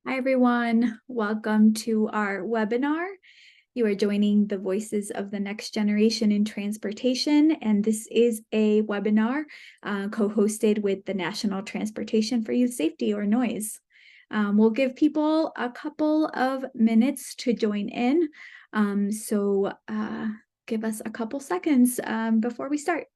Hi, everyone. Welcome to our webinar. You are joining the Voices of the Next Generation in Transportation, and this is a webinar co-hosted with the National Transportation for Youth Safety, or NOYS. We'll give people a couple of minutes to join in, so give us a couple seconds before we start.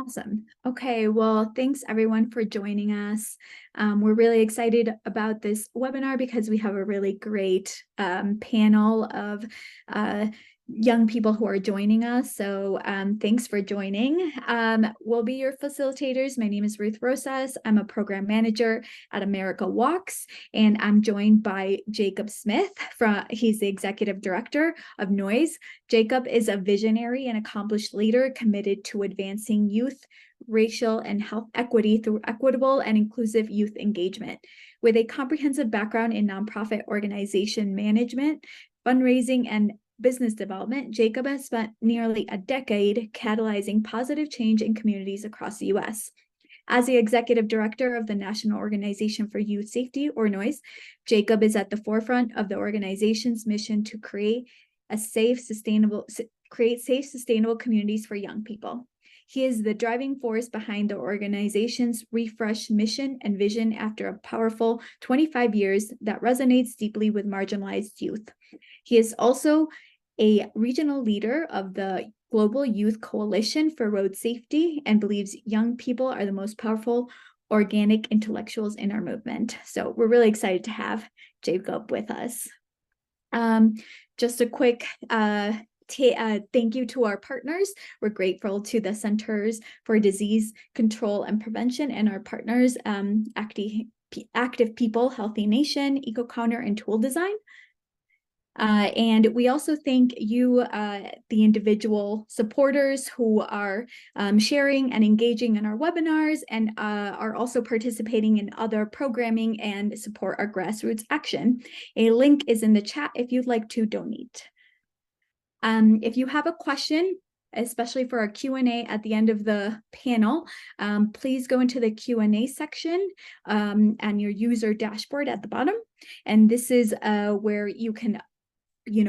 Awesome. Okay, well, thanks everyone for joining us. We're really excited about this webinar because we have a really great panel of young people who are joining us. So thanks for joining. We'll be your facilitators. My name is Ruth Rosas. I'm a program manager at America Walks, and I'm joined by Jacob Smith. He's the executive director of NOYS. Jacob is a visionary and accomplished leader committed to advancing youth, racial, and health equity through equitable and inclusive youth engagement. With a comprehensive background in nonprofit organization management, fundraising, and business development, Jacob has spent nearly a decade catalyzing positive change in communities across the U.S. As the executive director of the National Organization for Youth Safety, or NOYS, Jacob is at the forefront of the organization's mission to create safe, sustainable communities for young people. He is the driving force behind the organization's refreshed mission and vision after a powerful 25 years that resonates deeply with marginalized youth. He is also a regional leader of the Global Youth Coalition for Road Safety and believes young people are the most powerful organic intellectuals in our movement. So we're really excited to have Jacob with us. Just a quick thank you to our partners. We're grateful to the Centers for Disease Control and Prevention and our partners, Active People, Healthy Nation, EcoCounter, and Tool Design. And we also thank you, the individual supporters who are sharing and engaging in our webinars and are also participating in other programming and support our grassroots action. A link is in the chat if you'd like to donate. If you have a question, especially for our Q&A at the end of the panel, please go into the Q&A section and your user dashboard at the bottom. And this is where you can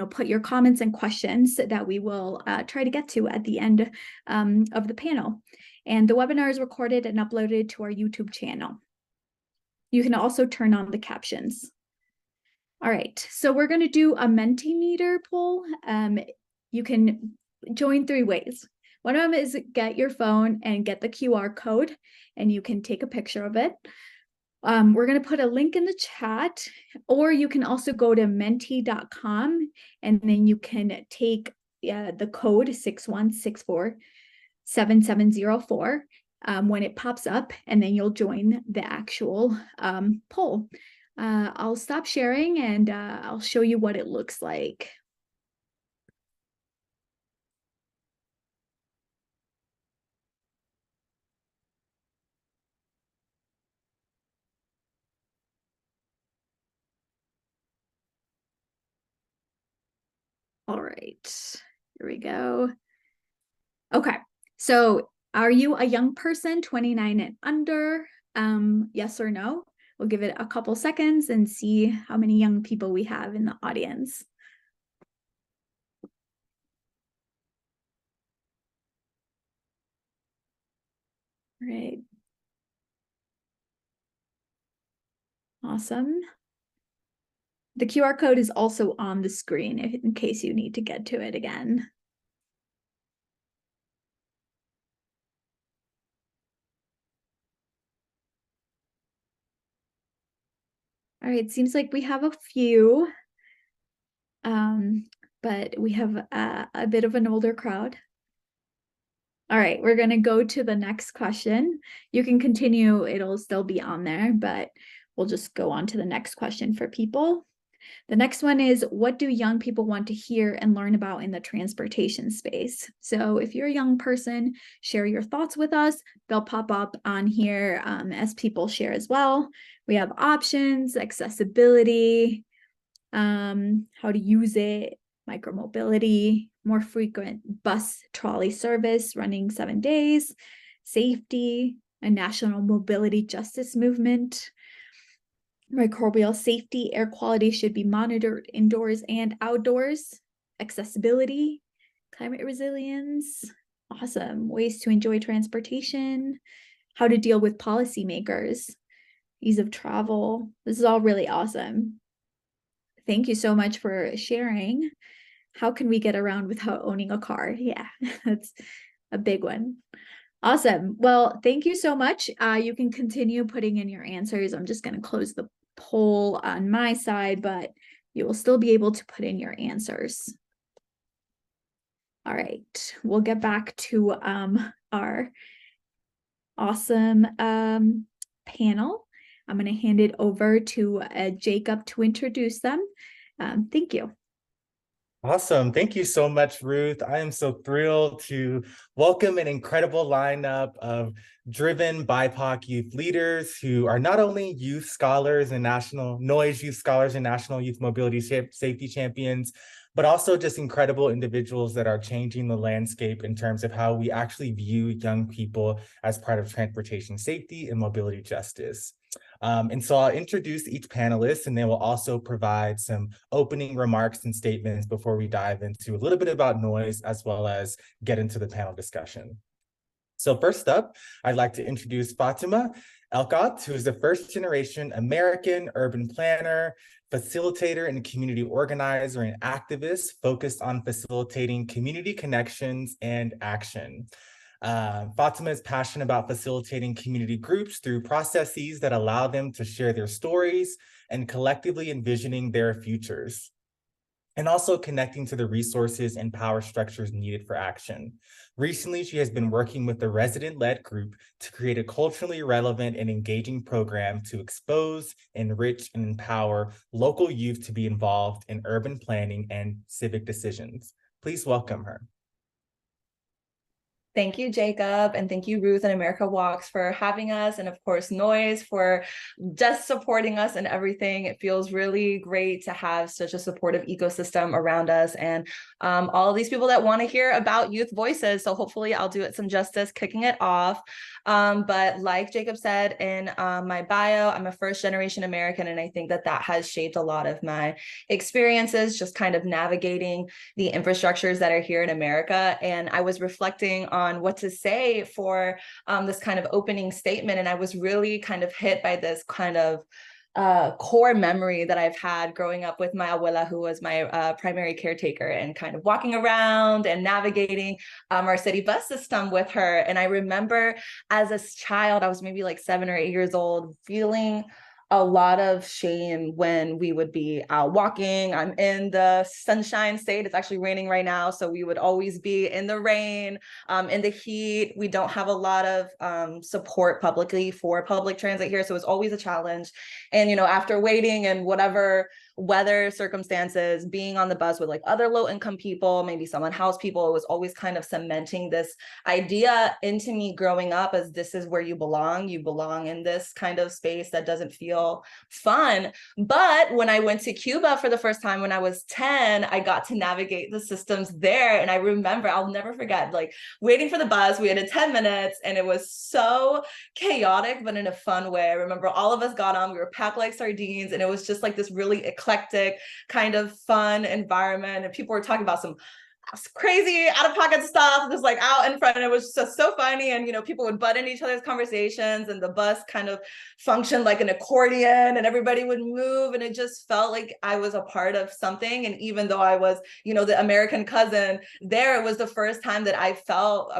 put your comments and questions that we will try to get to at the end of the panel. And the webinar is recorded and uploaded to our YouTube channel. You can also turn on the captions. All right, so we're going to do a Mentimeter poll. You can join 3 ways. One of them is get your phone and get the QR code, and you can take a picture of it. We're going to put a link in the chat, or you can also go to menti.com and then you can take the code 61647704 when it pops up, and then you'll join the actual poll. I'll stop sharing and I'll show you what it looks like. All right, here we go. Okay, so are you a young person, 29 and under? Yes or no? We'll give it a couple seconds and see how many young people we have in the audience. All right. Awesome. The QR code is also on the screen in case you need to get to it again. All right, seems like we have a few, but we have a bit of an older crowd. All right, we're going to go to the next question. You can continue, it'll still be on there, but we'll just go on to the next question for people. The next one is, what do young people want to hear and learn about in the transportation space? So if you're a young person, share your thoughts with us. They'll pop up on here as people share as well. We have options, accessibility, how to use it, micromobility, more frequent bus trolley service running 7 days, safety, a national mobility justice movement, microbial safety, air quality should be monitored indoors and outdoors, accessibility, climate resilience, awesome, ways to enjoy transportation, how to deal with policymakers, ease of travel. This is all really awesome. Thank you so much for sharing. How can we get around without owning a car? Yeah, that's a big one. Awesome. Well, thank you so much. You can continue putting in your answers. I'm just going to close the poll on my side, but you will still be able to put in your answers. All right, we'll get back to our awesome panel. I'm going to hand it over to Jacob to introduce them. Thank you. Awesome. Thank you so much, Ruth. I am so thrilled to welcome an incredible lineup of driven BIPOC youth leaders who are not only youth scholars and national NOYS youth scholars and national youth mobility safety champions, but also just incredible individuals that are changing the landscape in terms of how we actually view young people as part of transportation safety and mobility justice. And so I'll introduce each panelist, and then we'll also provide some opening remarks and statements before we dive into a little bit about NOYS, as well as get into the panel discussion. So first up, I'd like to introduce Fatima Elkat, who is the first generation American urban planner, facilitator and community organizer and activist focused on facilitating community connections and action. Fatima is passionate about facilitating community groups through processes that allow them to share their stories and collectively envisioning their futures, and also connecting to the resources and power structures needed for action. Recently, she has been working with the resident-led group to create a culturally relevant and engaging program to expose, enrich, and empower local youth to be involved in urban planning and civic decisions. Please welcome her. Thank you, Jacob, and thank you, Ruth and America Walks, for having us, and of course, NOYS for just supporting us and everything. It feels really great to have such a supportive ecosystem around us, and all of these people that want to hear about youth voices. So hopefully I'll do it some justice kicking it off. But like Jacob said in my bio, I'm a first-generation American, and I think that that has shaped a lot of my experiences, just kind of navigating the infrastructures that are here in America. And I was reflecting on what to say for this kind of opening statement, and I was really kind of hit by this kind of core memory that I've had growing up with my abuela, who was my primary caretaker, and kind of walking around and navigating our city bus system with her. And I remember as a child, I was maybe like 7 or 8 years old, feeling a lot of shame when we would be out walking. I'm in the Sunshine State. It's actually raining right now, so we would always be in the rain, in the heat. We don't have a lot of support publicly for public transit here, so it's always a challenge. And you know, after waiting and whatever weather circumstances, being on the bus with like other low-income people, maybe some unhoused people, it was always kind of cementing this idea into me growing up as this is where you belong. You belong in this kind of space that doesn't feel fun. But when I went to Cuba for the first time when I was 10, I got to navigate the systems there. And I remember, I'll never forget, like waiting for the bus, we had 10 minutes and it was so chaotic, but in a fun way. I remember all of us got on, we were packed like sardines, and it was just like this really eclectic kind of fun environment. And people were talking about some crazy out-of-pocket stuff just like out in front, and it was just so funny. And you know, people would butt in each other's conversations, and the bus kind of functioned like an accordion, and everybody would move, and it just felt like I was a part of something. And even though I was, you know, the American cousin there, it was the first time that I felt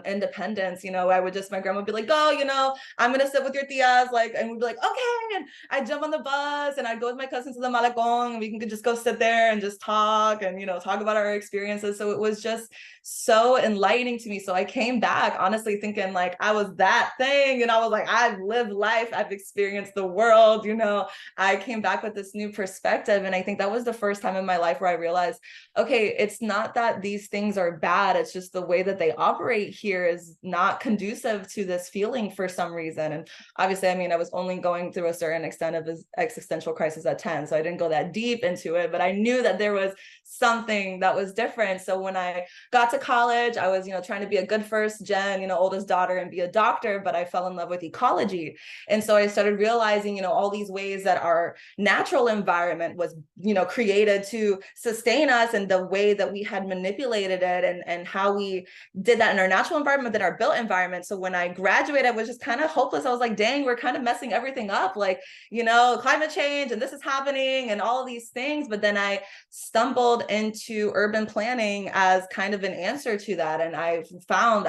independence. You know, I would just, my grandma would be like, oh, you know, I'm gonna sit with your tias, like, and we'd be like, okay. And I'd jump on the bus and I'd go with my cousin to the malecon, and we can just go sit there and just talk and, you know, talk about our experiences. So it was just so enlightening to me. So I came back honestly thinking like I was that thing, and I was like, I've lived life, I've experienced the world, you know. I came back with this new perspective, and I think that was the first time in my life where I realized, okay, it's not that these things are bad, it's just the way that they operate here is not conducive to this feeling for some reason. And obviously, I mean, I was only going through a certain extent of this existential crisis at 10, so I didn't go that deep into it, but I knew that there was something that was different. So when I got to college, I was, you know, trying to be a good first gen, you know, oldest daughter and be a doctor, but I fell in love with ecology. And so I started realizing, you know, all these ways that our natural environment was, you know, created to sustain us, and the way that we had manipulated it, and how we did that in our natural environment than our built environment. So when I graduated, I was just kind of hopeless. I was like, dang, we're kind of messing everything up. Like, you know, climate change and this is happening and all of these things. But then I stumbled into urban planning as kind of an answer to that. And I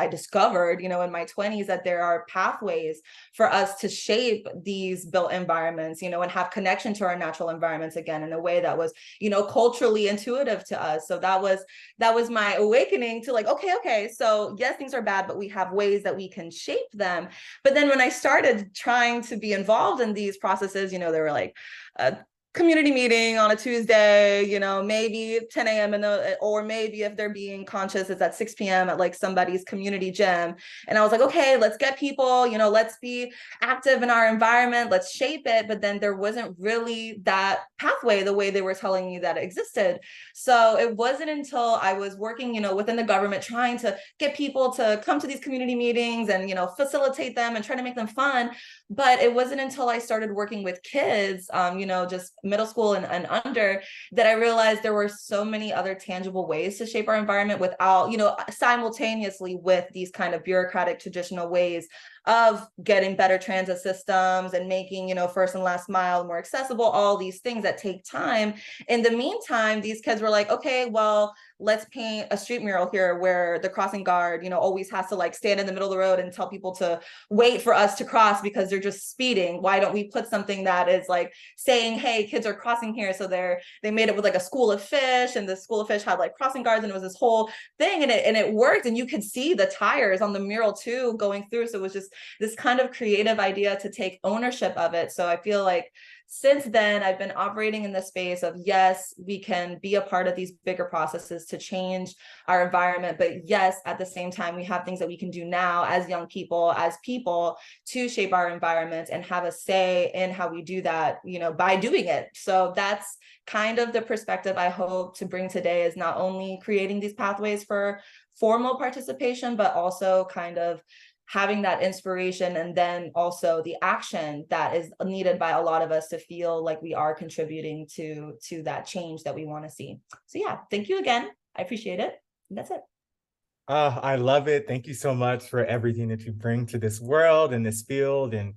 discovered, you know, in my 20s that there are pathways for us to shape these built environments, you know, and have connection to our natural environments again in a way that was, you know, culturally intuitive to us. So that was my awakening to like, okay, so yes, things are bad, but we have ways that we can shape them. But then when I started trying to be involved in these processes, you know, they were like, community meeting on a Tuesday, you know, maybe 10 a.m. or maybe if they're being conscious, it's at 6 p.m. at like somebody's community gym. And I was like, okay, let's get people, you know, let's be active in our environment, let's shape it. But then there wasn't really that pathway the way they were telling me that it existed. So it wasn't until I was working, you know, within the government, trying to get people to come to these community meetings and, you know, facilitate them and try to make them fun. But it wasn't until I started working with kids, you know, just middle school and under, that I realized there were so many other tangible ways to shape our environment without, you know, simultaneously with these kind of bureaucratic traditional ways of getting better transit systems and making, you know, first and last mile more accessible, all these things that take time. In the meantime, these kids were like, okay, well, let's paint a street mural here where the crossing guard, you know, always has to like stand in the middle of the road and tell people to wait for us to cross because they're just speeding. Why don't we put something that is like saying, hey, kids are crossing here? So they made it with like a school of fish, and the school of fish had like crossing guards, and it was this whole thing, and it worked. And you could see the tires on the mural too going through. So it was just this kind of creative idea to take ownership of it. So I feel like since then, I've been operating in the space of, yes, we can be a part of these bigger processes to change our environment. But yes, at the same time, we have things that we can do now as young people, as people, to shape our environment and have a say in how we do that, you know, by doing it. So that's kind of the perspective I hope to bring today, is not only creating these pathways for formal participation, but also kind of having that inspiration, and then also the action that is needed by a lot of us to feel like we are contributing to that change that we want to see. So yeah, thank you again. I appreciate it. And that's it. I love it. Thank you so much for everything that you bring to this world and this field, and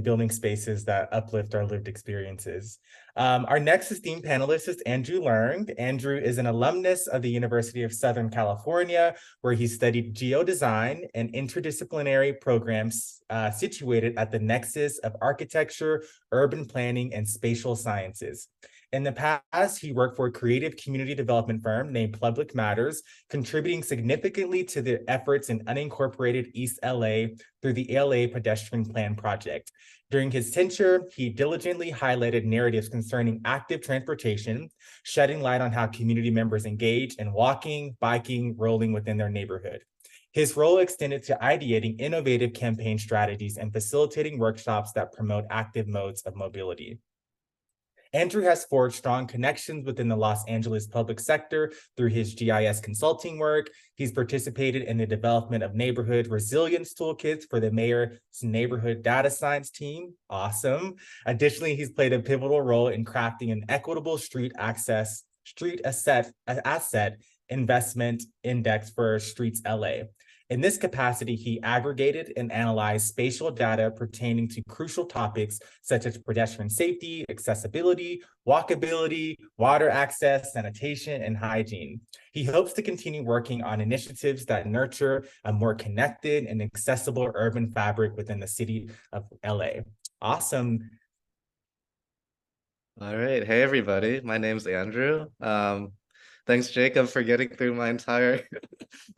building spaces that uplift our lived experiences. Our next esteemed panelist is Andrew Leung. Andrew is an alumnus of the University of Southern California, where he studied geodesign and interdisciplinary programs situated at the nexus of architecture, urban planning, and spatial sciences. In the past, he worked for a creative community development firm named Public Matters, contributing significantly to the efforts in unincorporated East LA through the LA Pedestrian Plan Project. During his tenure, he diligently highlighted narratives concerning active transportation, shedding light on how community members engage in walking, biking, rolling within their neighborhood. His role extended to ideating innovative campaign strategies and facilitating workshops that promote active modes of mobility. Andrew has forged strong connections within the Los Angeles public sector through his GIS consulting work. He's participated in the development of neighborhood resilience toolkits for the mayor's neighborhood data science team. Awesome. Additionally, he's played a pivotal role in crafting an equitable street asset investment index for Streets LA. In this capacity, he aggregated and analyzed spatial data pertaining to crucial topics such as pedestrian safety, accessibility, walkability, water access, sanitation, and hygiene. He hopes to continue working on initiatives that nurture a more connected and accessible urban fabric within the city of LA. Awesome. All right. Hey, everybody. My name's Andrew. Thanks, Jacob, for getting through my entire.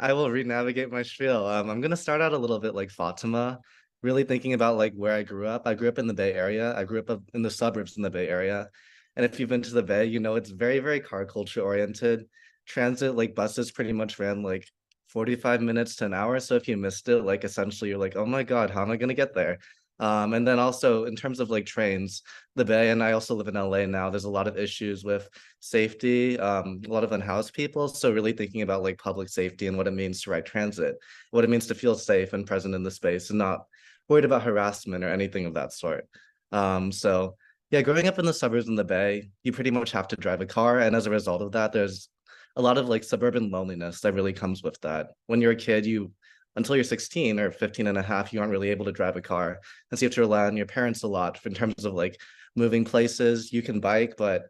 I will re-navigate my spiel. I'm gonna start out a little bit like Fatima, really thinking about like where I grew up. I grew up in the Bay Area. I grew up in the suburbs in the Bay Area, and if you've been to the Bay, you know it's very, very car culture oriented. Transit, like buses, pretty much ran like 45 minutes to an hour. So if you missed it, like essentially you're like, oh my God, how am I gonna get there? And then also in terms of like trains, the Bay, and I also live in LA now, there's a lot of issues with safety, a lot of unhoused people. So really thinking about like public safety and what it means to ride transit, what it means to feel safe and present in the space and not worried about harassment or anything of that sort. So yeah, growing up in the suburbs in the Bay, you pretty much have to drive a car. And as a result of that, there's a lot of like suburban loneliness that really comes with that. When you're a kid, you until you're 16 or 15 and a half, you aren't really able to drive a car. And so you have to rely on your parents a lot in terms of like moving places. You can bike, but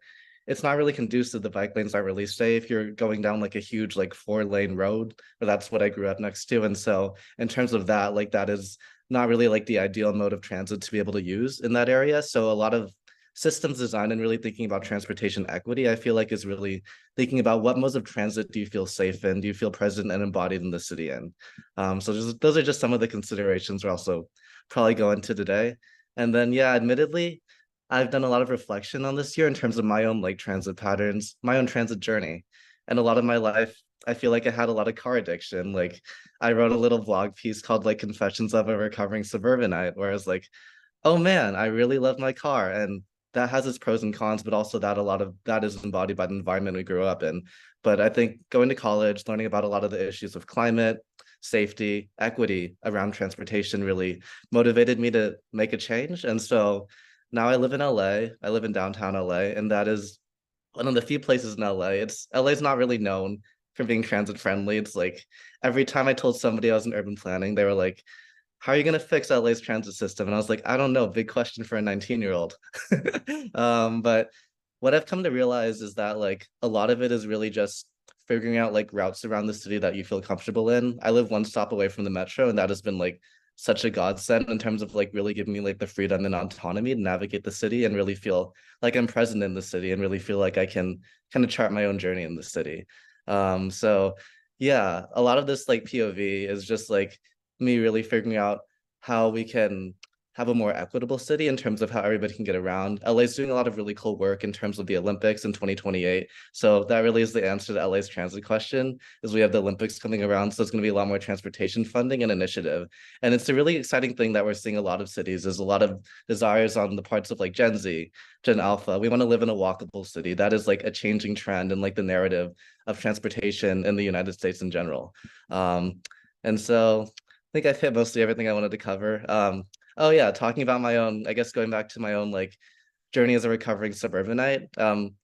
it's not really conducive. The bike lanes aren't really safe. You're going down like a huge like 4-lane road, but that's what I grew up next to. And so in terms of that, like that is not really like the ideal mode of transit to be able to use in that area. So a lot of systems design and really thinking about transportation equity, I feel like is really thinking about what modes of transit do you feel safe in? Do you feel present and embodied in the city in? So those are just some of the considerations we're also probably go into today. And then, yeah, admittedly, I've done a lot of reflection on this year in terms of my own like transit patterns, my own transit journey. And a lot of my life, I feel like I had a lot of car addiction. Like I wrote a little vlog piece called like Confessions of a Recovering Suburbanite, where I was like, oh man, I really love my car. And that has its pros and cons, but also that a lot of that is embodied by the environment we grew up in. But I think going to college, learning about a lot of the issues of climate, safety, equity around transportation really motivated me to make a change. And so now I live in LA. I live in downtown LA, and that is one of the few places in LA. LA is not really known for being transit friendly. It's like every time I told somebody I was in urban planning, they were like, how are you going to fix LA's transit system? And I was like, I don't know, big question for a 19-year-old. But what I've come to realize is that like a lot of it is really just figuring out like routes around the city that you feel comfortable in. I live one stop away from the metro, and that has been like such a godsend in terms of like really giving me like the freedom and autonomy to navigate the city and really feel like I'm present in the city and really feel like I can kind of chart my own journey in the city. So yeah, a lot of this like POV is just like me really figuring out how we can have a more equitable city in terms of how everybody can get around. LA's doing a lot of really cool work in terms of the Olympics in 2028. So that really is the answer to LA's transit question, is we have the Olympics coming around. So it's going to be a lot more transportation funding and initiative. And it's a really exciting thing that we're seeing a lot of cities. There's a lot of desires on the parts of like Gen Z, Gen Alpha. We want to live in a walkable city. That is like a changing trend and like the narrative of transportation in the United States in general. And so I think I've hit mostly everything I wanted to cover. Oh yeah, talking about my own, I guess going back to my own like journey as a recovering suburbanite,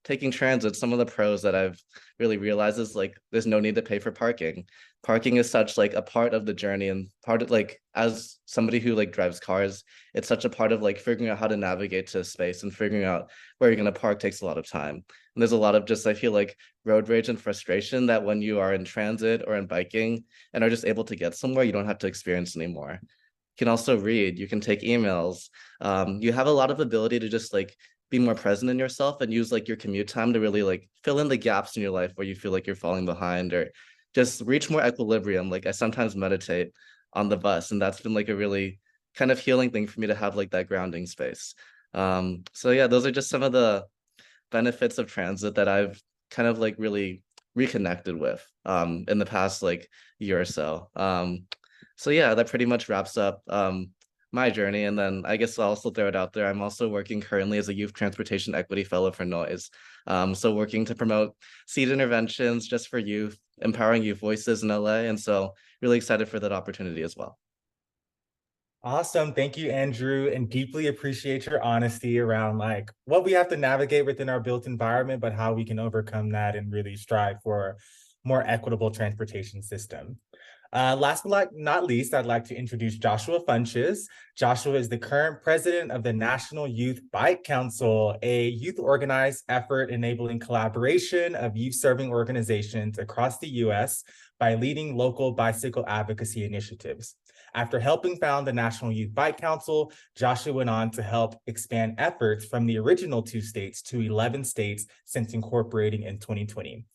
taking transit, some of the pros that I've really realized is like there's no need to pay for parking. Parking is such like a part of the journey and part of like as somebody who like drives cars, it's such a part of like figuring out how to navigate to space and figuring out where you're gonna park takes a lot of time. And there's a lot of just I feel like road rage and frustration that when you are in transit or in biking and are just able to get somewhere, you don't have to experience anymore. You can also read, you can take emails. You have a lot of ability to just like be more present in yourself and use like your commute time to really like fill in the gaps in your life where you feel like you're falling behind or just reach more equilibrium. Like I sometimes meditate on the bus, and that's been like a really kind of healing thing for me to have like that grounding space. So yeah, those are just some of the benefits of transit that I've kind of like really reconnected with in the past like year or so. So yeah, that pretty much wraps up my journey. And then I guess I'll also throw it out there. I'm also working currently as a youth transportation equity fellow for NOYS. So working to promote seed interventions just for youth, empowering youth voices in LA. And so really excited for that opportunity as well. Awesome. Thank you, Andrew, and deeply appreciate your honesty around like what we have to navigate within our built environment, but how we can overcome that and really strive for more equitable transportation system. Last but not least, I'd like to introduce Joshua Funches. Joshua is the current president of the National Youth Bike Council, a youth organized effort enabling collaboration of youth-serving organizations across the U.S. by leading local bicycle advocacy initiatives. After helping found the National Youth Bike Council, Joshua went on to help expand efforts from the original 2 states to 11 states since incorporating in 2020.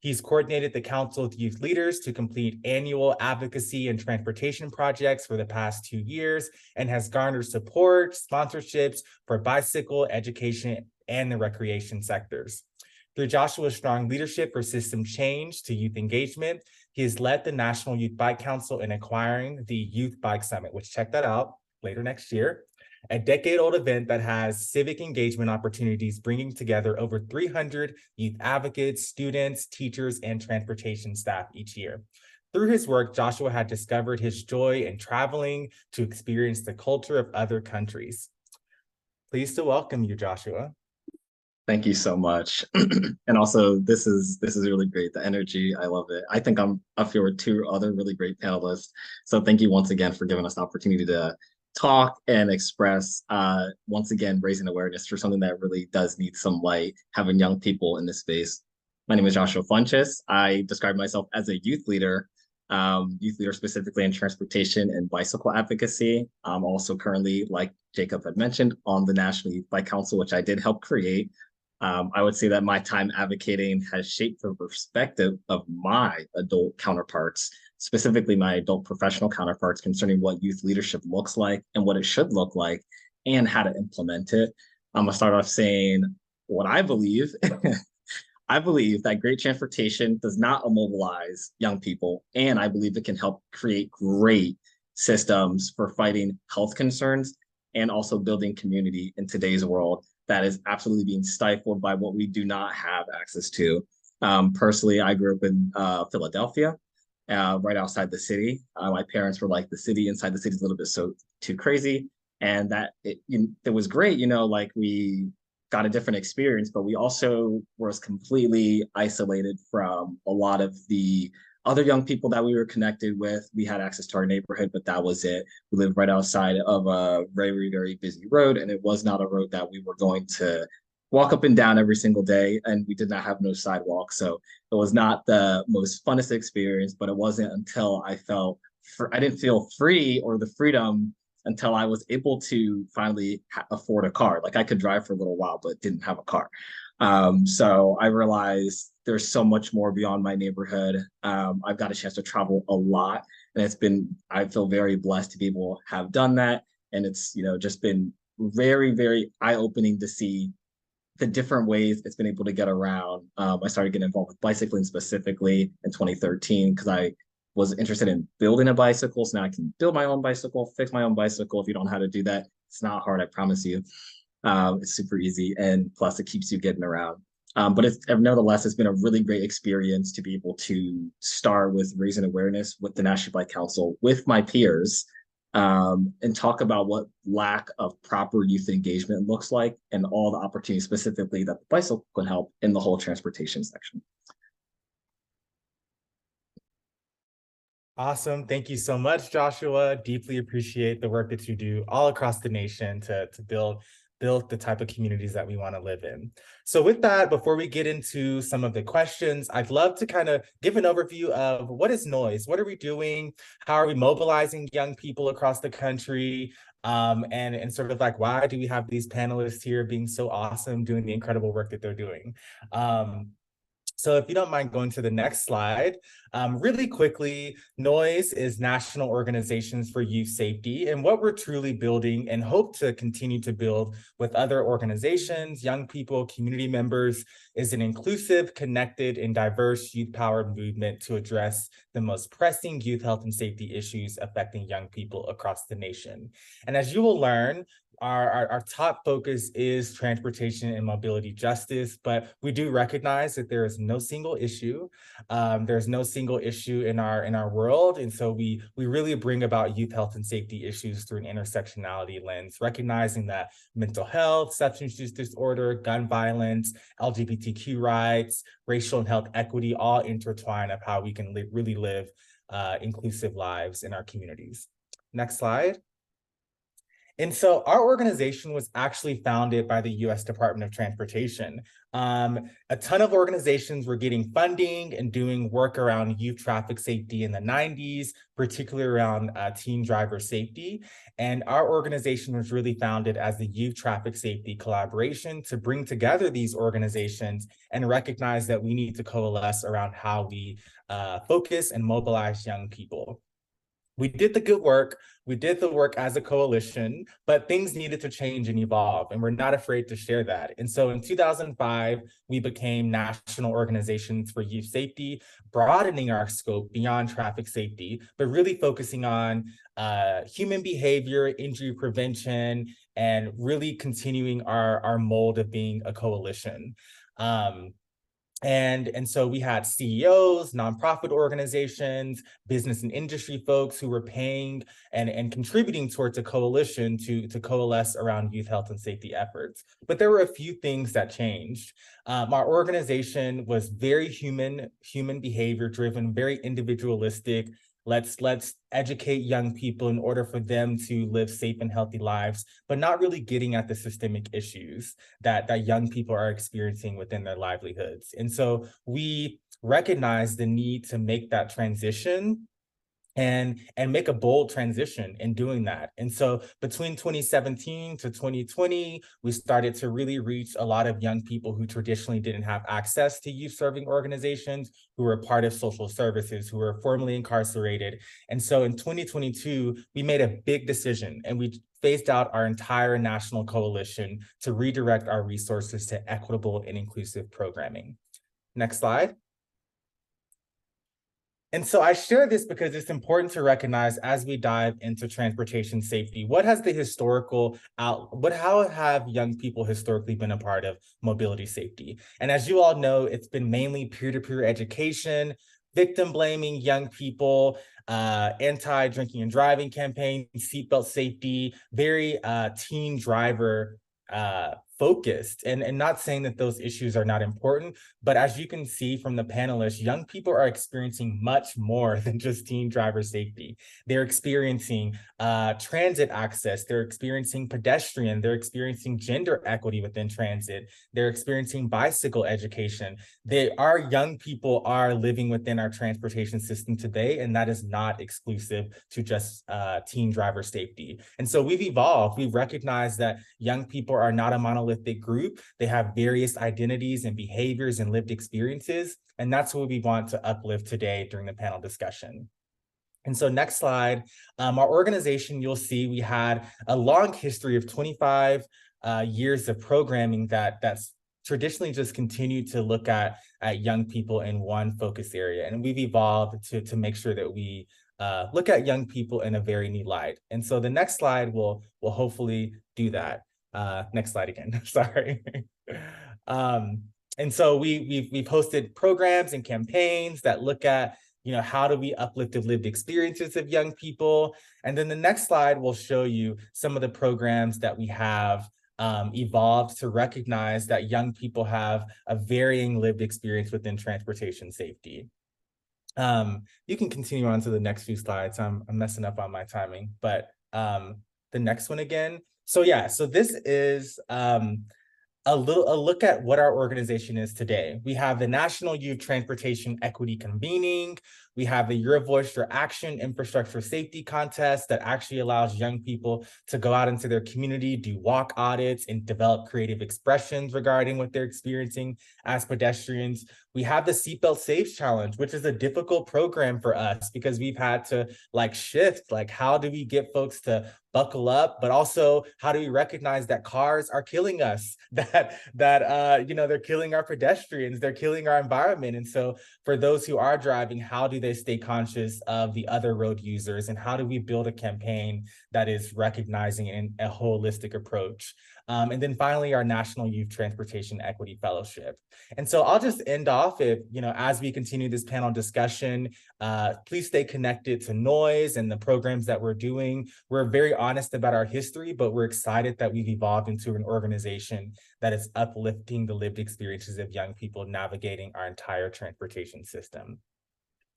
He's coordinated the Council of Youth Leaders to complete annual advocacy and transportation projects for the past 2 years and has garnered support, sponsorships for bicycle, education, and the recreation sectors. Through Joshua's strong leadership for system change to youth engagement, he has led the National Youth Bike Council in acquiring the Youth Bike Summit, which check that out later next year, a decade-old event that has civic engagement opportunities, bringing together over 300 youth advocates, students, teachers, and transportation staff each year. Through his work, Joshua had discovered his joy in traveling to experience the culture of other countries. Pleased to welcome you, Joshua. Thank you so much. And also, this is really great. The energy, I love it. I think I'm up here with two other really great panelists. So thank you once again for giving us the opportunity to talk and express, once again, raising awareness for something that really does need some light, having young people in this space. My name is Joshua Funches. I describe myself as a youth leader specifically in transportation and bicycle advocacy. I'm also currently, like Jacob had mentioned, on the National Youth Bike Council, which I did help create. I would say that my time advocating has shaped the perspective of my adult counterparts, specifically my adult professional counterparts, concerning what youth leadership looks like and what it should look like and how to implement it. I'm gonna start off saying what I believe. I believe that great transportation does not immobilize young people, and I believe it can help create great systems for fighting health concerns and also building community in today's world that is absolutely being stifled by what we do not have access to. Personally, I grew up in Philadelphia, right outside the city. My parents were like, the city inside the city is a little bit too crazy. And that it was great, like we got a different experience, but we also was completely isolated from a lot of the other young people that we were connected with. We had access to our neighborhood, but that was it. We lived right outside of a very, very busy road, and it was not a road that we were going to walk up and down every single day, and we did not have no sidewalk. So it was not the most funnest experience, but it wasn't until I didn't feel free or the freedom until I was able to finally afford a car. Like I could drive for a little while, but didn't have a car. So I realized there's so much more beyond my neighborhood. I've got a chance to travel a lot, and I feel very blessed to be able to have done that. And it's, just been very, very eye-opening to see the different ways it's been able to get around. I started getting involved with bicycling specifically in 2013 because I was interested in building a bicycle. So now I can build my own bicycle, fix my own bicycle. If you don't know how to do that, it's not hard, I promise you. It's super easy, and plus it keeps you getting around. But nevertheless, it's been a really great experience to be able to start with raising awareness with the National Bike Council, with my peers, and talk about what lack of proper youth engagement looks like and all the opportunities specifically that the bicycle can help in the whole transportation section. Awesome. Thank you so much, Joshua. Deeply appreciate the work that you do all across the nation to build the type of communities that we want to live in. So with that, before we get into some of the questions, I'd love to kind of give an overview of what is NOYS? What are we doing? How are we mobilizing young people across the country? And sort of like, why do we have these panelists here being so awesome, doing the incredible work that they're doing? So if you don't mind going to the next slide, really quickly, NOYS is National Organizations for Youth Safety, and what we're truly building and hope to continue to build with other organizations, young people, community members, is an inclusive, connected, and diverse youth-powered movement to address the most pressing youth health and safety issues affecting young people across the nation. And as you will learn, our top focus is transportation and mobility justice, but we do recognize that there is no single issue. There's no single issue in our world, and so we really bring about youth health and safety issues through an intersectionality lens, recognizing that mental health, substance use disorder, gun violence, LGBTQ rights, racial and health equity all intertwine of how we can really live inclusive lives in our communities. Next slide. And so our organization was actually founded by the US Department of Transportation. A ton of organizations were getting funding and doing work around youth traffic safety in the 90s, particularly around teen driver safety. And our organization was really founded as the Youth Traffic Safety Collaboration to bring together these organizations and recognize that we need to coalesce around how we focus and mobilize young people. We did the good work. We did the work as a coalition, but things needed to change and evolve, and we're not afraid to share that. And so in 2005, we became National Organizations for Youth Safety, broadening our scope beyond traffic safety, but really focusing on human behavior, injury prevention, and really continuing our mold of being a coalition. And so we had CEOs, nonprofit organizations, business and industry folks who were paying and contributing towards a coalition to coalesce around youth health and safety efforts. But there were a few things that changed. Our organization was very human behavior driven, very individualistic. Let's educate young people in order for them to live safe and healthy lives, but not really getting at the systemic issues that young people are experiencing within their livelihoods. And so we recognize the need to make that transition and make a bold transition in doing that. And so between 2017 to 2020, we started to really reach a lot of young people who traditionally didn't have access to youth serving organizations, who were part of social services, who were formerly incarcerated. And so in 2022, we made a big decision and we phased out our entire national coalition to redirect our resources to equitable and inclusive programming. Next slide. And so I share this because it's important to recognize as we dive into transportation safety, how have young people historically been a part of mobility safety? And as you all know, it's been mainly peer-to-peer education, victim blaming young people, anti-drinking and driving campaign, seatbelt safety, very teen driver focused, and not saying that those issues are not important, but as you can see from the panelists, young people are experiencing much more than just teen driver safety. They're experiencing transit access, they're experiencing pedestrian, they're experiencing gender equity within transit, they're experiencing bicycle education. Our young people are living within our transportation system today, and that is not exclusive to just teen driver safety. And so we've evolved. We've recognized that young people are not a monolithic group. They have various identities and behaviors and lived experiences, and that's what we want to uplift today during the panel discussion. And so next slide, our organization, you'll see we had a long history of 25 years of programming that's traditionally just continued to look at young people in one focus area. And we've evolved to make sure that we look at young people in a very new light. And so the next slide will hopefully do that. Next slide again, sorry. And so we've hosted programs and campaigns that look at, how do we uplift the lived experiences of young people? And then the next slide will show you some of the programs that we have evolved to recognize that young people have a varying lived experience within transportation safety. You can continue on to the next few slides. I'm messing up on my timing, but the next one again. So yeah, so this is a look at what our organization is today. We have the National Youth Transportation Equity Convening. We have the Your Voice, Your Action Infrastructure Safety Contest that actually allows young people to go out into their community, do walk audits, and develop creative expressions regarding what they're experiencing as pedestrians. We have the Seatbelt Safe Challenge, which is a difficult program for us because we've had to shift, how do we get folks to buckle up, but also how do we recognize that cars are killing us, that they're killing our pedestrians, they're killing our environment. And so for those who are driving, how do they stay conscious of the other road users, and how do we build a campaign that is recognizing in a holistic approach? And then finally, our National Youth Transportation Equity Fellowship. And so I'll just end off as we continue this panel discussion, please stay connected to NOYS and the programs that we're doing. We're very honest about our history, but we're excited that we've evolved into an organization that is uplifting the lived experiences of young people navigating our entire transportation system.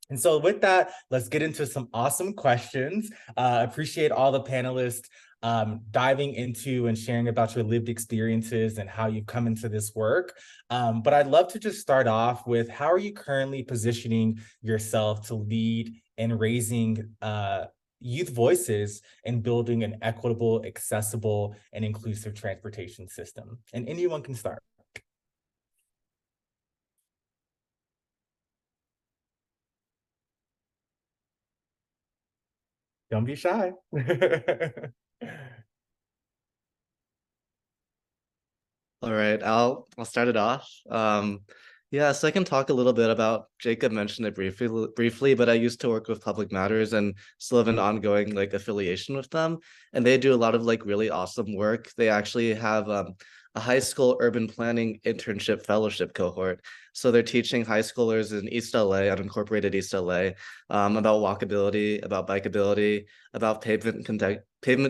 And so with that, let's get into some awesome questions. Appreciate all the panelists diving into and sharing about your lived experiences and how you've come into this work. But I'd love to just start off with, how are you currently positioning yourself to lead in raising youth voices and building an equitable, accessible, and inclusive transportation system? And anyone can start. Don't be shy. All right, I'll start it off. Yeah, so I can talk a little bit about, Jacob mentioned it briefly, but I used to work with Public Matters and still have an ongoing like affiliation with them, and they do a lot of like really awesome work. They actually have a high school urban planning internship fellowship cohort. So they're teaching high schoolers in East LA, unincorporated East LA, about walkability, about bikeability, about pavement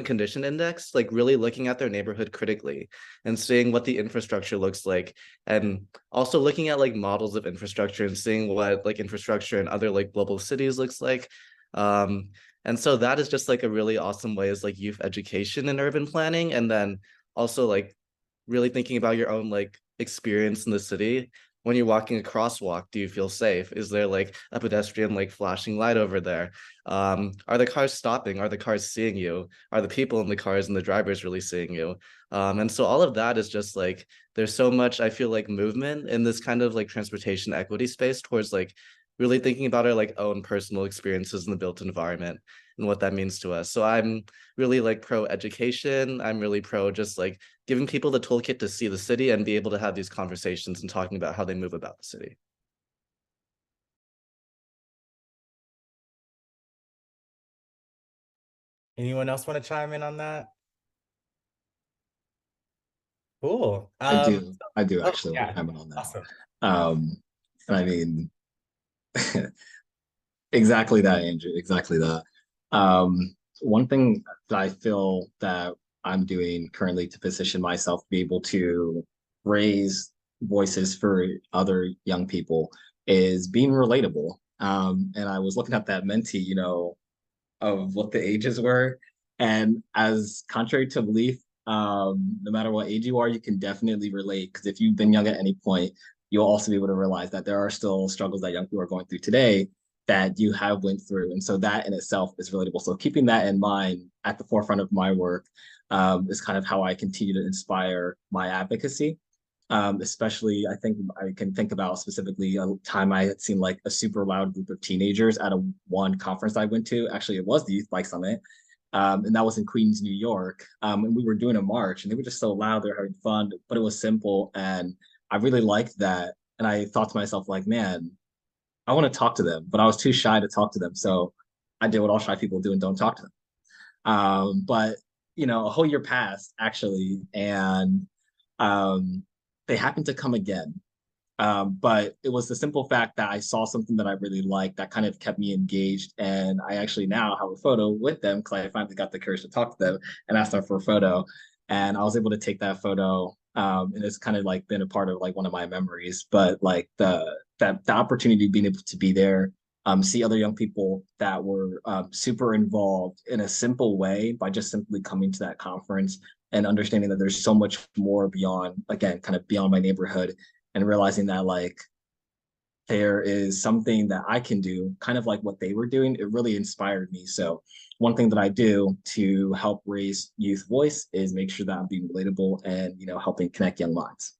condition index, like really looking at their neighborhood critically and seeing what the infrastructure looks like, and also looking at like models of infrastructure and seeing what like infrastructure in other like global cities looks like. And so that is just like a really awesome way, is like youth education and urban planning, and then also like really thinking about your own like experience in the city. When you're walking a crosswalk, do you feel safe? Is there like a pedestrian like flashing light over there? Are the cars stopping? Are the cars seeing you? Are the people in the cars and the drivers really seeing you? And so all of that is just like, there's so much, I feel like, movement in this kind of like transportation equity space towards like really thinking about our like own personal experiences in the built environment and what that means to us. So I'm really like pro education. I'm really pro just like giving people the toolkit to see the city and be able to have these conversations and talking about how they move about the city. Anyone else want to chime in on that? Cool. I do Oh, actually want yeah, to comment on that. awesome. And I mean, exactly that, Andrew, exactly that. One thing that I feel that I'm doing currently to position myself to be able to raise voices for other young people is being relatable. And I was looking at that Menti, of what the ages were. And as contrary to belief, no matter what age you are, you can definitely relate. Because if you've been young at any point, you'll also be able to realize that there are still struggles that young people are going through today that you have went through. And so that in itself is relatable. So keeping that in mind at the forefront of my work is kind of how I continue to inspire my advocacy. Especially, I think I can think about specifically a time I had seen like a super loud group of teenagers at one conference I went to. Actually, it was the Youth Bike Summit, and that was in Queens, New York. And we were doing a march, and they were just so loud. They were having fun, but it was simple, and I really liked that. And I thought to myself, like, man, I want to talk to them, but I was too shy to talk to them. So I did what all shy people do and don't talk to them. But a whole year passed actually, and um, they happened to come again. But it was the simple fact that I saw something that I really liked that kind of kept me engaged. And I actually now have a photo with them because I finally got the courage to talk to them and ask them for a photo. And I was able to take that photo. And it's kind of like been a part of like one of my memories. But like the opportunity being able to be there, see other young people that were super involved in a simple way by just simply coming to that conference and understanding that there's so much more beyond, again, kind of beyond my neighborhood, and realizing that like there is something that I can do, kind of like what they were doing. It really inspired me. So one thing that I do to help raise youth voice is make sure that I'm being relatable and helping connect young minds.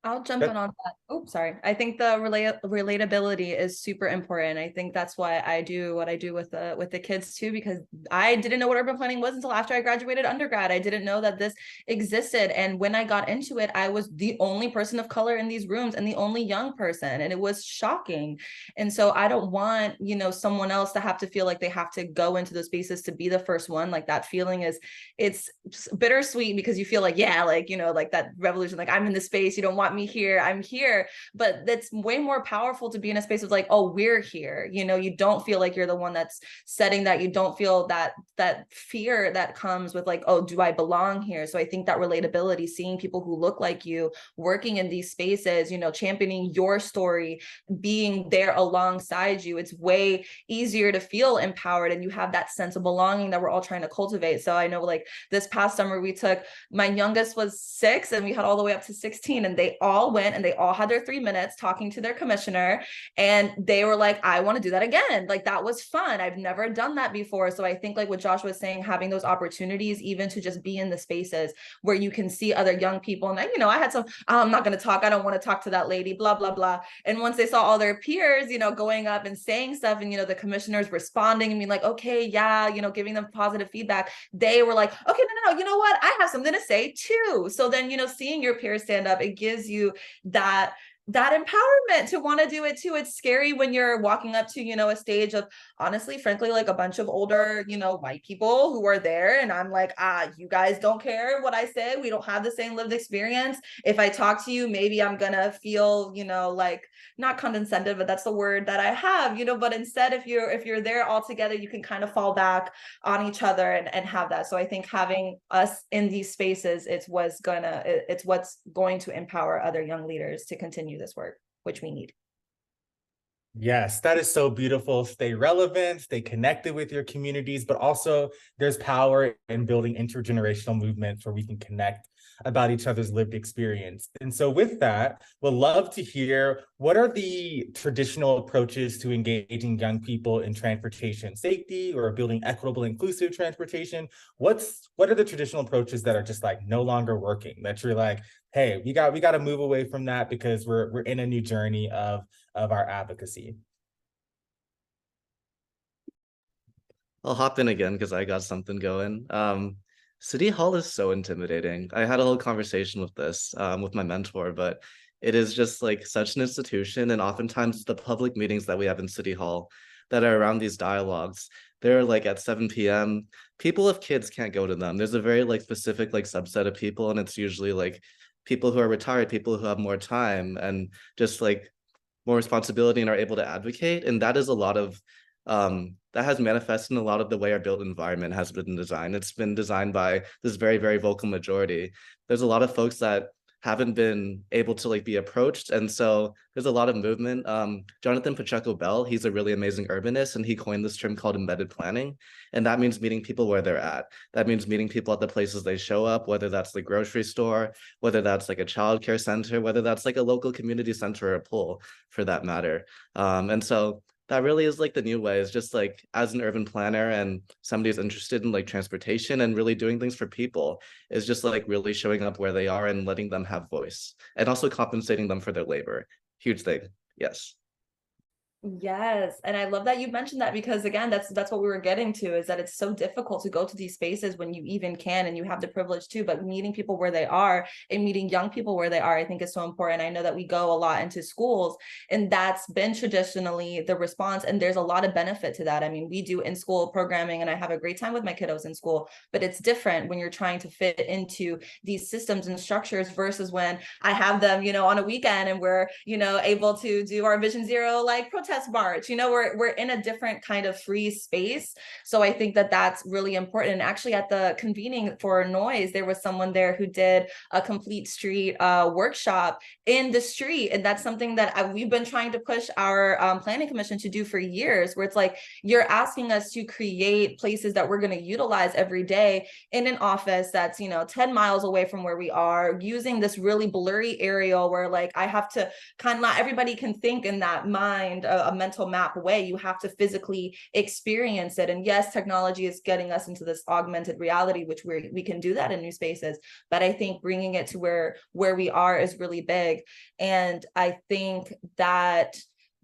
I'll jump in on that. Oh, sorry. I think the relatability is super important. I think that's why I do what I do with the kids too, because I didn't know what urban planning was until after I graduated undergrad. I didn't know that this existed. And when I got into it, I was the only person of color in these rooms and the only young person. And it was shocking. And so I don't want, someone else to have to feel like they have to go into those spaces to be the first one. Like that feeling it's bittersweet because you feel like, yeah, like, like that revolution, like I'm in this space, you don't want me here, I'm here. But that's way more powerful to be in a space of like, oh, we're here. You know, you don't feel like you're the one that's setting that. You don't feel that fear that comes with like, oh, do I belong here? So I think that relatability, seeing people who look like you working in these spaces, you know, championing your story, being there alongside you, it's way easier to feel empowered, and you have that sense of belonging that we're all trying to cultivate. So I know like this past summer we took, my youngest was 6 and we had all the way up to 16, and they all went and they all had their 3 minutes talking to their commissioner, and they were like, I want to do that again. Like that was fun. I've never done that before. So I think like what Josh was saying, having those opportunities even to just be in the spaces where you can see other young people. And you know, I had some, oh, I'm not going to talk, I don't want to talk to that lady, blah blah blah. And once they saw all their peers, you know, going up and saying stuff, and you know, the commissioners responding and being like, okay, yeah, you know, giving them positive feedback, they were like, okay, no, you know what, I have something to say too. So then, you know, seeing your peers stand up, it gives you that empowerment to want to do it too. It's scary when you're walking up to, you know, a stage of, honestly, frankly, like a bunch of older, you know, white people who are there. And I'm like, you guys don't care what I say. We don't have the same lived experience. If I talk to you, maybe I'm gonna feel, you know, like not condescended, but that's the word that I have, you know, but instead, if you're there all together, you can kind of fall back on each other and have that. So I think having us in these spaces, it's what's going to empower other young leaders to continue this work, which we need. Yes, that is so beautiful. Stay relevant, stay connected with your communities, but also there's power in building intergenerational movements where we can connect about each other's lived experience. And so with that, we'll love to hear, what are the traditional approaches to engaging young people in transportation safety or building equitable, inclusive transportation? What are the traditional approaches that are just like no longer working, that you're like, hey, we got to move away from that because we're in a new journey of our advocacy? I'll hop in again because I got something going. City Hall is so intimidating. I had a whole conversation with this with my mentor, but it is just like such an institution, and oftentimes the public meetings that we have in City Hall that are around these dialogues, they're like at 7 p.m. People with kids can't go to them. There's a very like specific like subset of people, and it's usually like people who are retired, people who have more time and just like more responsibility and are able to advocate. And that is a lot of that has manifested in a lot of the way our built environment has been designed. It's been designed by this very, very vocal majority. There's a lot of folks that haven't been able to like be approached. And so there's a lot of movement. Jonathan Pacheco Bell, he's a really amazing urbanist, and he coined this term called embedded planning. And that means meeting people where they're at. That means meeting people at the places they show up, whether that's the grocery store, whether that's like a childcare center, whether that's like a local community center or a pool for that matter. And so that really is like the new way, is just like as an urban planner and somebody who's interested in like transportation and really doing things for people, is just like really showing up where they are and letting them have voice, and also compensating them for their labor. Huge thing. Yes. Yes, and I love that you mentioned that, because again, that's what we were getting to, is that it's so difficult to go to these spaces when you even can, and you have the privilege too, but meeting people where they are and meeting young people where they are, I think is so important. I know that we go a lot into schools, and that's been traditionally the response, and there's a lot of benefit to that. I mean, we do in school programming and I have a great time with my kiddos in school, but it's different when you're trying to fit into these systems and structures versus when I have them, you know, on a weekend and we're, you know, able to do our Vision Zero like protest march. You know, we're in a different kind of free space. So I think that that's really important. And actually at the convening for NOYS, there was someone there who did a complete street workshop in the street. And that's something that we've been trying to push our planning commission to do for years, where it's like, you're asking us to create places that we're going to utilize every day in an office that's, you know, 10 miles away from where we are, using this really blurry aerial where like I have to kind of, not everybody can think in that mind, a mental map way. You have to physically experience it. And yes, technology is getting us into this augmented reality, which we can do that in new spaces. But I think bringing it to where we are is really big. And I think that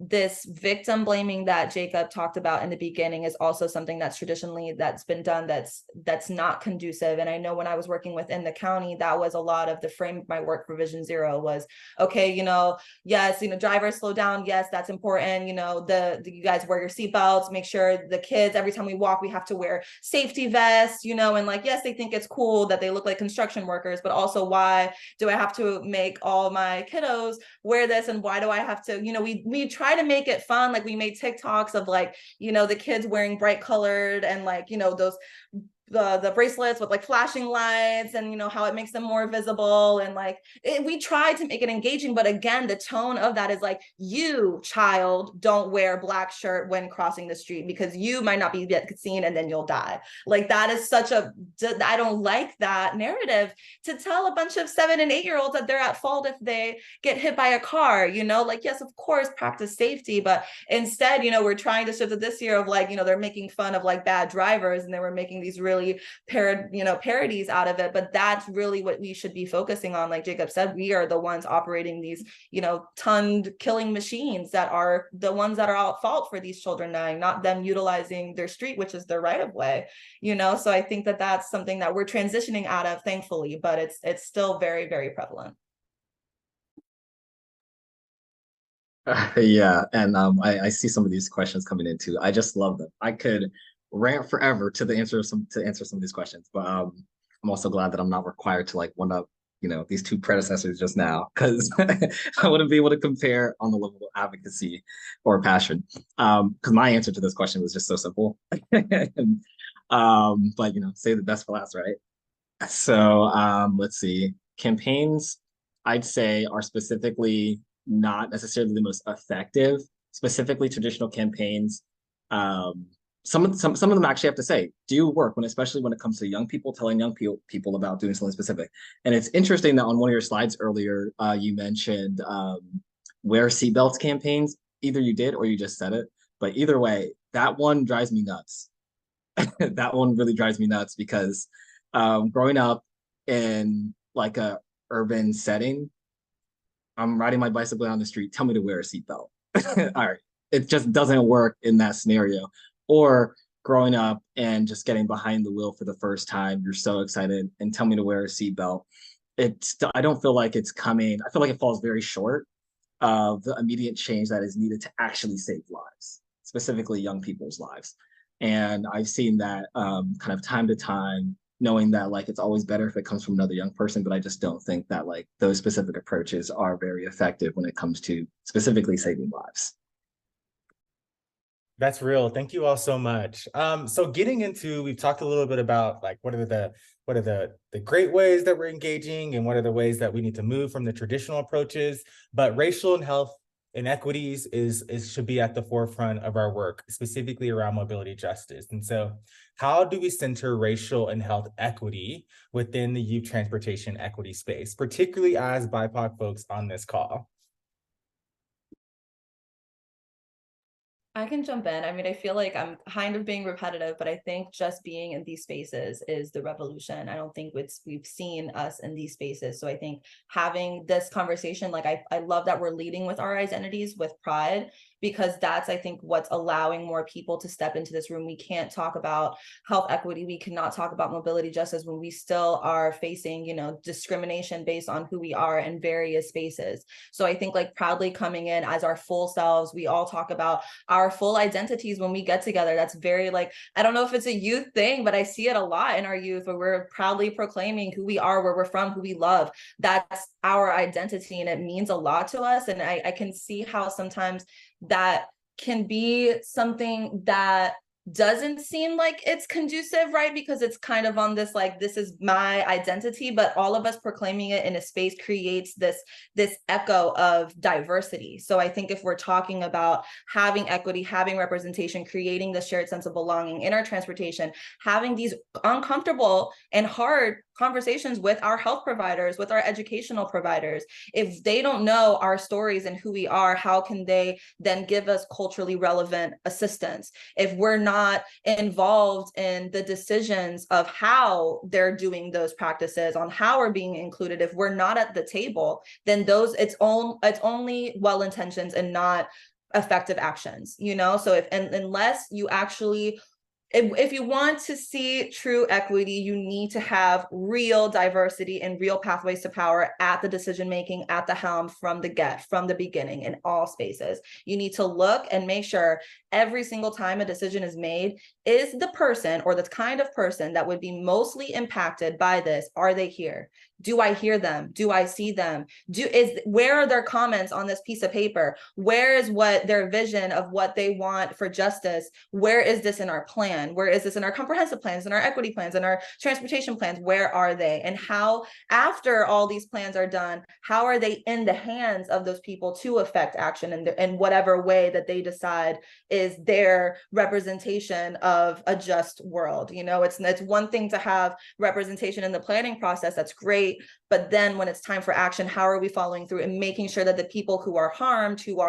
this victim blaming that Jacob talked about in the beginning is also something that's traditionally that's been done that's not conducive. And I know when I was working within the county, that was a lot of the frame of my work for Vision Zero was, okay, yes, drivers slow down. Yes, that's important. You guys wear your seatbelts, make sure the kids, every time we walk, we have to wear safety vests, and like, yes, they think it's cool that they look like construction workers, but also why do I have to make all my kiddos wear this? And why do I have to, we try to make it fun. Like we made TikToks of like, the kids wearing bright colored and like, those the bracelets with like flashing lights and how it makes them more visible and like we try to make it engaging, but again the tone of that is like, you child don't wear black shirt when crossing the street because you might not be seen and then you'll die. Like that is I don't like that narrative to tell a bunch of 7 and 8 year olds that they're at fault if they get hit by a car. Like yes, of course practice safety, but instead we're trying to shift it this year of like they're making fun of like bad drivers and they were making these really parodies out of it. But that's really what we should be focusing on. Like Jacob said, we are the ones operating these tonned killing machines that are the ones that are at fault for these children dying, not them utilizing their street, which is their right of way. So I think that that's something that we're transitioning out of, thankfully, but it's still very, very prevalent. Yeah, and I see some of these questions coming in too. I just love them. I could rant forever to answer some of these questions, but I'm also glad that I'm not required to like one up these two predecessors just now because I wouldn't be able to compare on the level of advocacy or passion. Because my answer to this question was just so simple. And, but save the best for last, right? So let's see. Campaigns, I'd say, are specifically not necessarily the most effective. Specifically, traditional campaigns. Some of them actually have to say do work especially when it comes to young people telling young people about doing something specific. And it's interesting that on one of your slides earlier, you mentioned wear seatbelts campaigns. Either you did or you just said it, but either way, that one drives me nuts. That one really drives me nuts because growing up in like a urban setting, I'm riding my bicycle down the street, tell me to wear a seatbelt. All right, it just doesn't work in that scenario. Or growing up and just getting behind the wheel for the first time, you're so excited and tell me to wear a seatbelt. I don't feel like it's coming. I feel like it falls very short of the immediate change that is needed to actually save lives, specifically young people's lives. And I've seen that kind of time to time, knowing that like it's always better if it comes from another young person, but I just don't think that like those specific approaches are very effective when it comes to specifically saving lives. That's real. Thank you all so much. So getting into, we've talked a little bit about like what are the great ways that we're engaging and what are the ways that we need to move from the traditional approaches, but racial and health inequities should be at the forefront of our work, specifically around mobility justice. And so how do we center racial and health equity within the youth transportation equity space, particularly as BIPOC folks on this call? I can jump in. I mean, I feel like I'm kind of being repetitive, but I think just being in these spaces is the revolution. I don't think we've seen us in these spaces. So I think having this conversation, like I love that we're leading with our identities with pride, because that's, I think, what's allowing more people to step into this room. We can't talk about health equity. We cannot talk about mobility justice when we still are facing, discrimination based on who we are in various spaces. So I think like proudly coming in as our full selves, we all talk about our full identities when we get together. That's very like, I don't know if it's a youth thing, but I see it a lot in our youth where we're proudly proclaiming who we are, where we're from, who we love. That's our identity and it means a lot to us. And I can see how sometimes that can be something that doesn't seem like it's conducive, right? Because it's kind of on this, like, this is my identity, but all of us proclaiming it in a space creates this echo of diversity. So I think if we're talking about having equity, having representation, creating the shared sense of belonging in our transportation, having these uncomfortable and hard conversations with our health providers, with our educational providers, if they don't know our stories and who we are, how can they then give us culturally relevant assistance? If we're not involved in the decisions of how they're doing those practices, on how we're being included, if we're not at the table, then it's only well-intentioned and not effective actions, you know? So unless you actually, if you want to see true equity, you need to have real diversity and real pathways to power at the decision making, at the helm, from the beginning, in all spaces. You need to look and make sure every single time a decision is made, is the person or the kind of person that would be mostly impacted by this, are they here? Do I hear them? Do I see them? Where are their comments on this piece of paper? Where is what their vision of what they want for justice? Where is this in our plan? Where is this in our comprehensive plans, in our equity plans, in our transportation plans? Where are they? And how, after all these plans are done, how are they in the hands of those people to affect action in whatever way that they decide is their representation of a just world? You know, it's one thing to have representation in the planning process. That's great. But then when it's time for action, how are we following through and making sure that the people who are harmed, who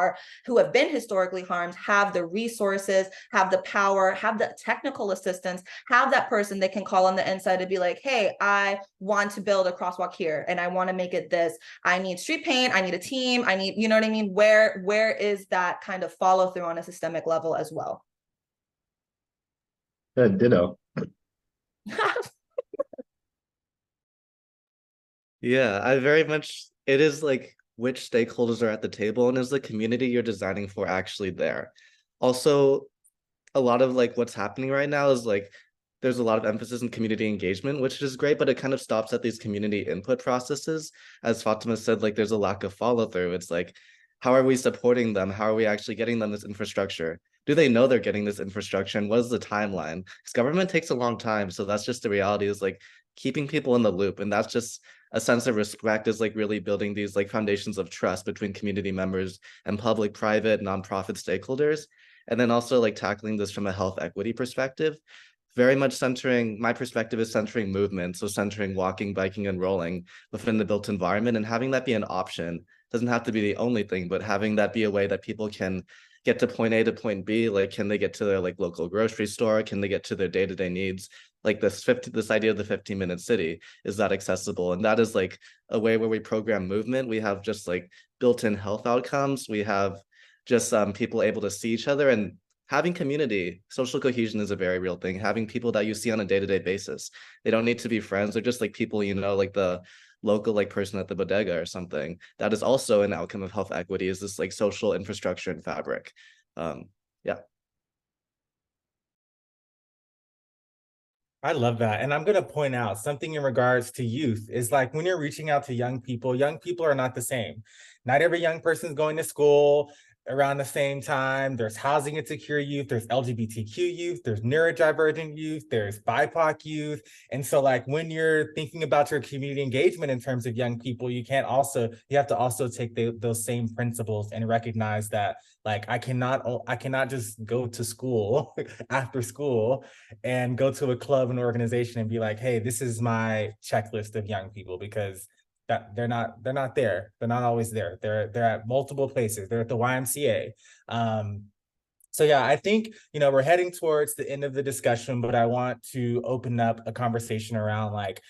have been historically harmed, have the resources, have the power, have the technical assistance, have that person they can call on the inside to be like, hey, I want to build a crosswalk here and I want to make it this. I need street paint, I need a team, I need, you know what I mean? Where is that kind of follow through on a systemic level as well? Good, ditto. Yeah, I very much, it is like which stakeholders are at the table, and is the community you're designing for actually there? Also, a lot of like what's happening right now is like there's a lot of emphasis on community engagement, which is great, but it kind of stops at these community input processes. As Fatima said, like there's a lack of follow through. It's like, how are we supporting them? How are we actually getting them this infrastructure? Do they know they're getting this infrastructure? And what is the timeline? Because government takes a long time. So that's just the reality, is like keeping people in the loop. And that's just a sense of respect, is like really building these like foundations of trust between community members and public, private, nonprofit stakeholders. And then also like tackling this from a health equity perspective, very much centering, my perspective is centering movement. So centering walking, biking, and rolling within the built environment, and having that be an option. Doesn't have to be the only thing, but having that be a way that people can get to point A to point B. Like, can they get to their like local grocery store? Can they get to their day-to-day needs? Like this idea of the 15-minute city, is that accessible? And that is like a way where we program movement. We have just like built-in health outcomes. We have just people able to see each other, and having community. Social cohesion is a very real thing. Having people that you see on a day-to-day basis. They don't need to be friends. They're just like people, you know, like the local like person at the bodega or something. That is also an outcome of health equity, is this like social infrastructure and fabric. Yeah. I love that. And I'm going to point out something in regards to youth is like when you're reaching out to young people are not the same. Not every young person is going to school around the same time. There's housing insecure youth, there's LGBTQ youth, there's neurodivergent youth, there's BIPOC youth. And so like when you're thinking about your community engagement in terms of young people, you have to also take those same principles and recognize that like I cannot just go to school after school and go to a club and organization and be like, hey, this is my checklist of young people, because that they're not there. They're not always there. They're at multiple places. They're at the YMCA. So yeah, I think, we're heading towards the end of the discussion, but I want to open up a conversation around like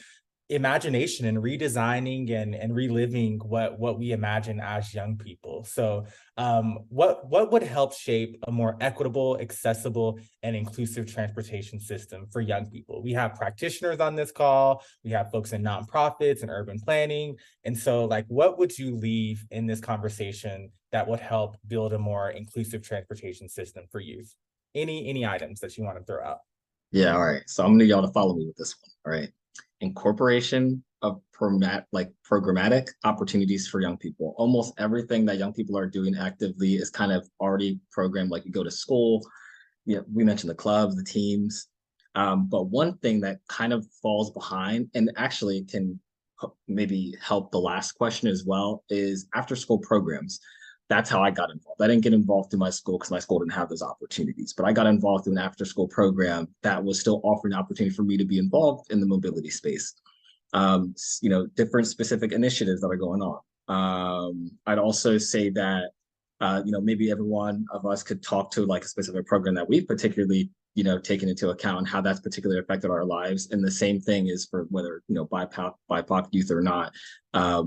imagination and redesigning and reliving what we imagine as young people. So what would help shape a more equitable, accessible, and inclusive transportation system for young people? We have practitioners on this call, we have folks in nonprofits and urban planning. And so like, what would you leave in this conversation that would help build a more inclusive transportation system for youth? Any items that you want to throw out? Yeah, all right. So I'm gonna need y'all to follow me with this one. All right. Incorporation of programmatic opportunities for young people. Almost everything that young people are doing actively is kind of already programmed. Like you go to school, we mentioned the clubs, the teams. But one thing that kind of falls behind and actually can maybe help the last question as well is after school programs. That's how I got involved. I didn't get involved through my school because my school didn't have those opportunities, but I got involved through an after school program that was still offering opportunity for me to be involved in the mobility space. Different specific initiatives that are going on. I'd also say that, maybe every one of us could talk to like a specific program that we've particularly, taken into account and how that's particularly affected our lives. And the same thing is for whether, BIPOC youth or not. A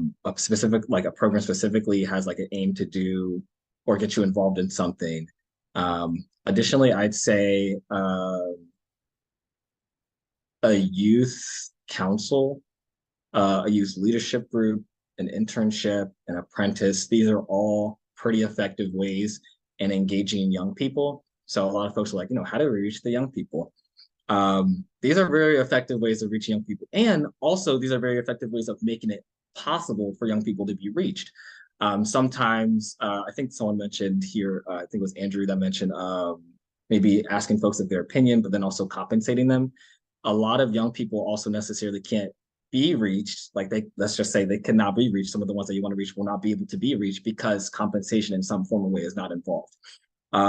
program specifically has like an aim to do or get you involved in something. Additionally, I'd say a youth council, a youth leadership group, an internship, an apprentice. These are all pretty effective ways in engaging young people. So a lot of folks are like, how do we reach the young people? These are very effective ways of reaching young people. And also, these are very effective ways of making it possible for young people to be reached. Sometimes, I think someone mentioned here, I think it was Andrew that mentioned maybe asking folks of their opinion, but then also compensating them. A lot of young people also necessarily can't be reached. Like let's just say they cannot be reached. Some of the ones that you want to reach will not be able to be reached because compensation in some form or way is not involved.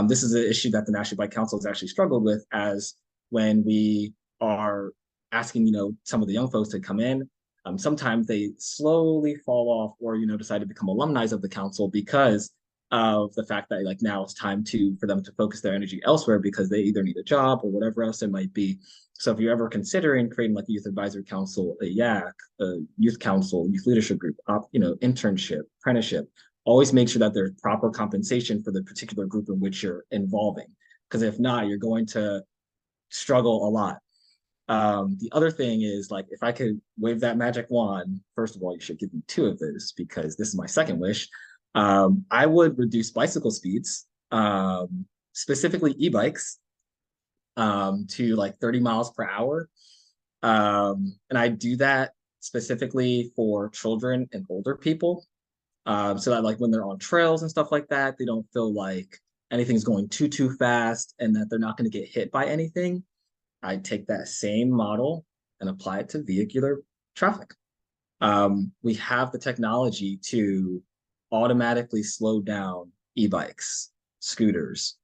This is an issue that the National Bike Council has actually struggled with, as when we are asking, some of the young folks to come in, sometimes they slowly fall off or, decide to become alumni of the council because of the fact that like now it's time for them to focus their energy elsewhere because they either need a job or whatever else it might be. So if you're ever considering creating like a youth advisory council, a YAC, a youth council, youth leadership group, internship, apprenticeship, always make sure that there's proper compensation for the particular group in which you're involving. Because if not, you're going to struggle a lot. The other thing is, like, if I could wave that magic wand, first of all, you should give me 2 of those because this is my second wish. I would reduce bicycle speeds, specifically e-bikes, to like 30 miles per hour. And I do that specifically for children and older people. So that like when they're on trails and stuff like that, they don't feel like anything's going too fast and that they're not going to get hit by anything. I take that same model and apply it to vehicular traffic. We have the technology to automatically slow down e-bikes, scooters,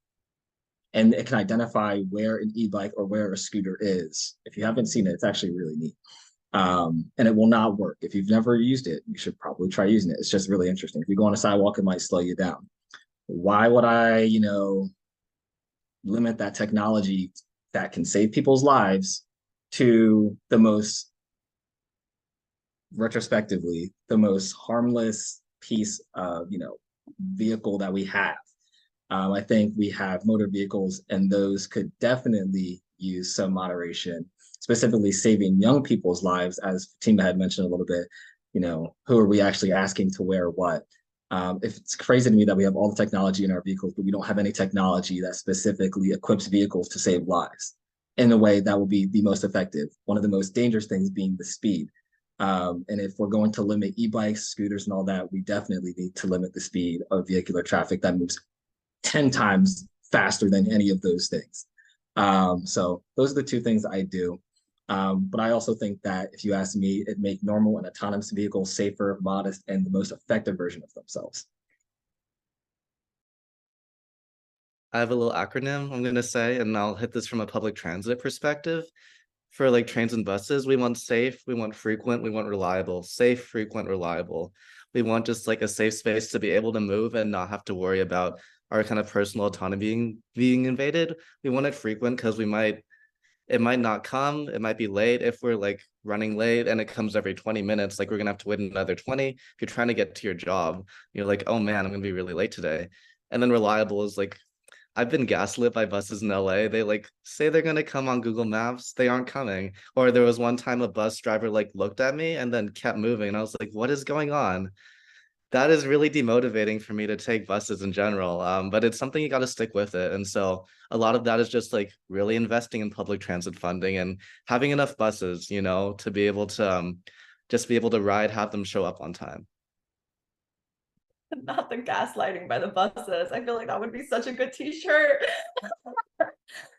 and it can identify where an e-bike or where a scooter is. If you haven't seen it, it's actually really neat. And it will not work. If you've never used it, you should probably try using it. It's just really interesting. If you go on a sidewalk, it might slow you down. Why would I, limit that technology that can save people's lives to the most, retrospectively, the most harmless piece of, vehicle that we have? I think we have motor vehicles, and those could definitely use some moderation, specifically saving young people's lives. As Fatima had mentioned a little bit, who are we actually asking to wear what? It's crazy to me that we have all the technology in our vehicles, but we don't have any technology that specifically equips vehicles to save lives in a way that will be the most effective. One of the most dangerous things being the speed. And if we're going to limit e-bikes, scooters, and all that, we definitely need to limit the speed of vehicular traffic that moves 10 times faster than any of those things. So those are the 2 things I do. But I also think that if you ask me, it make normal and autonomous vehicles safer, modest, and the most effective version of themselves. I have a little acronym I'm going to say, and I'll hit this from a public transit perspective. For like trains and buses, we want safe, we want frequent, we want reliable. Safe, frequent, reliable. We want just like a safe space to be able to move and not have to worry about our kind of personal autonomy being invaded. We want it frequent because it might not come, it might be late. If we're like running late and it comes every 20 minutes, like we're gonna have to wait another 20. If you're trying to get to your job, you're like, oh man, I'm gonna be really late today. And then reliable is like, I've been gaslit by buses in LA. They like say they're gonna come on Google Maps, they aren't coming. Or there was one time a bus driver like looked at me and then kept moving, and I was like, what is going on? That is really demotivating for me to take buses in general. But it's something you got to stick with it. And so a lot of that is just like really investing in public transit funding and having enough buses, to be able to just be able to ride, have them show up on time. Not the gaslighting by the buses. I feel like that would be such a good t-shirt.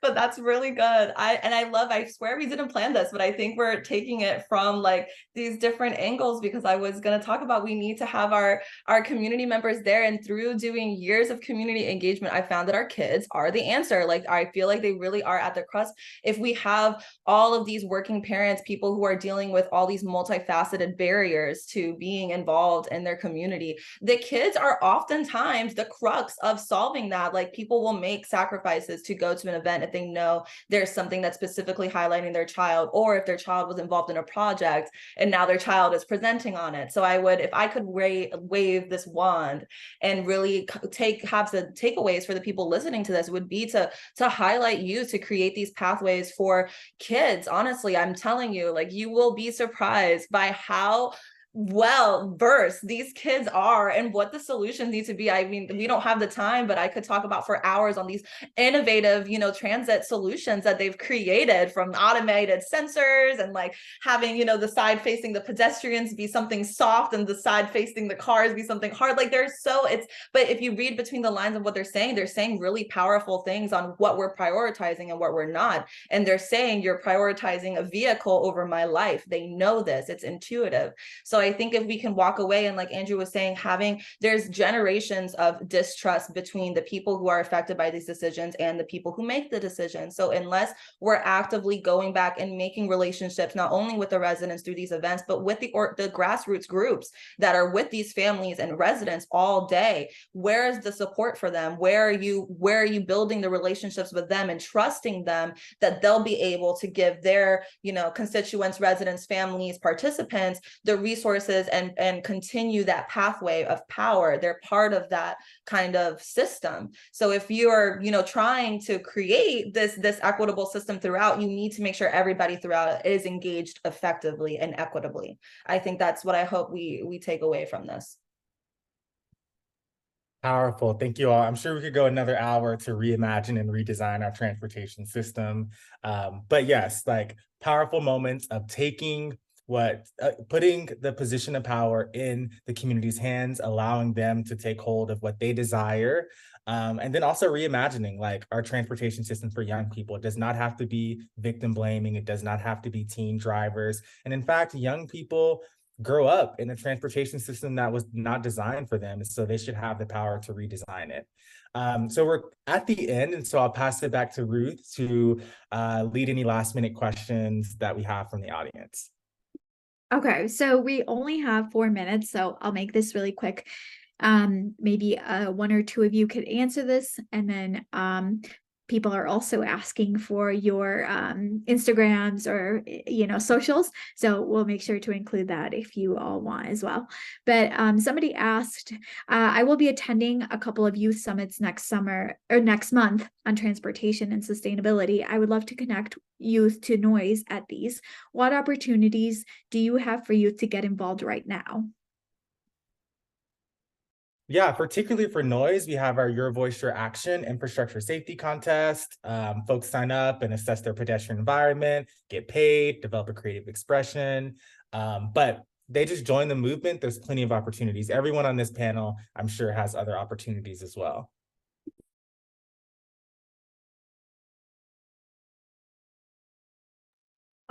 But that's really good. I swear we didn't plan this, but I think we're taking it from like these different angles, because I was going to talk about, we need to have our community members there. And through doing years of community engagement, I found that our kids are the answer. Like, I feel like they really are at the crust. If we have all of these working parents, people who are dealing with all these multifaceted barriers to being involved in their community, the kids are oftentimes the crux of solving that. Like, people will make sacrifices to go to an event if they know there's something that's specifically highlighting their child, or if their child was involved in a project and now their child is presenting on it. So I would, if I could wave this wand and really have the takeaways for the people listening to this, would be to highlight youth, to create these pathways for kids. Honestly, I'm telling you, like, you will be surprised by how well versed these kids are and what the solutions need to be. I mean, we don't have the time, but I could talk about for hours on these innovative, transit solutions that they've created, from automated sensors and like having, the side facing the pedestrians be something soft and the side facing the cars be something hard. Like but if you read between the lines of what they're saying really powerful things on what we're prioritizing and what we're not. And they're saying, you're prioritizing a vehicle over my life. They know this, it's intuitive. So I think if we can walk away, and like Andrew was saying, there's generations of distrust between the people who are affected by these decisions and the people who make the decisions. So unless we're actively going back and making relationships, not only with the residents through these events, but with the grassroots groups that are with these families and residents all day, where is the support for them? Where are you building the relationships with them and trusting them that they'll be able to give their, constituents, residents, families, participants, the resources and continue that pathway of power? They're part of that kind of system. So if you are, trying to create this equitable system throughout, you need to make sure everybody throughout is engaged effectively and equitably. I think that's what I hope we take away from this. Powerful. Thank you all. I'm sure we could go another hour to reimagine and redesign our transportation system. But yes, like, powerful moments of taking putting the position of power in the community's hands, allowing them to take hold of what they desire. And then also reimagining, like, our transportation system for young people. It does not have to be victim blaming. It does not have to be teen drivers. And in fact, young people grow up in a transportation system that was not designed for them. So they should have the power to redesign it. So we're at the end, and so I'll pass it back to Ruth to lead any last minute questions that we have from the audience. Okay, so we only have 4 minutes, so I'll make this really quick. Maybe one or two of you could answer this, and then people are also asking for your Instagrams or socials, so we'll make sure to include that if you all want as well. But somebody asked, I will be attending a couple of youth summits next month on transportation and sustainability. I would love to connect youth to noise at these. What opportunities do you have for youth to get involved right now? Yeah, particularly for noise, we have our Your Voice, Your Action infrastructure safety contest. Folks sign up and assess their pedestrian environment, get paid, develop a creative expression. But they just join the movement. There's plenty of opportunities. Everyone on this panel, I'm sure, has other opportunities as well.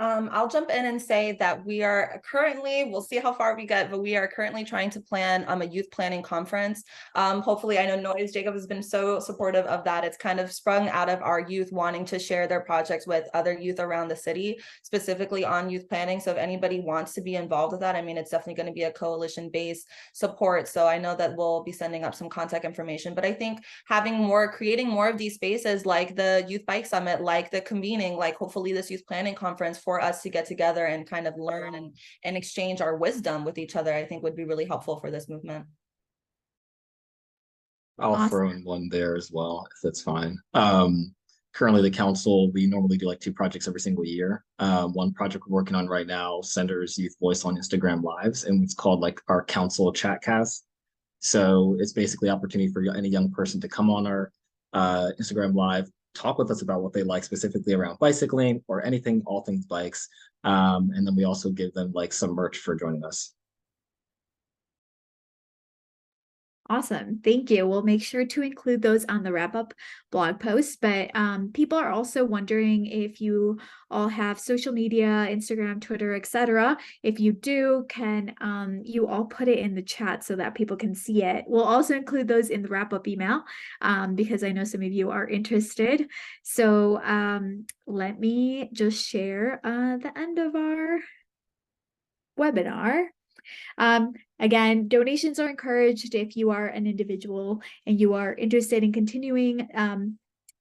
I'll jump in and say that we are currently, we'll see how far we get, but we are currently trying to plan a youth planning conference. Hopefully, I know Noise, Jacob has been so supportive of that. It's kind of sprung out of our youth wanting to share their projects with other youth around the city, specifically on youth planning. So if anybody wants to be involved with that, I mean, it's definitely going to be a coalition-based support. So I know that we'll be sending up some contact information, but I think creating more of these spaces, like the Youth Bike Summit, like the convening, like hopefully this youth planning conference, for us to get together and kind of learn and exchange our wisdom with each other, I think would be really helpful for this movement. I'll Awesome. throw in one there as well, if that's fine. Currently, the council, we normally do like 2 projects every single year. One project we're working on right now centers youth voice on Instagram Lives, and it's called like our council chatcast. So it's basically opportunity for any young person to come on our Instagram Live, talk with us about what they like specifically around bicycling or anything, all things bikes. And then we also give them like some merch for joining us. Awesome. Thank you. We'll make sure to include those on the wrap-up blog post. But people are also wondering if you all have social media, Instagram, Twitter, etc. If you do, can you all put it in the chat so that people can see it? We'll also include those in the wrap-up email because I know some of you are interested. So let me just share the end of our webinar. Again, donations are encouraged if you are an individual and you are interested in continuing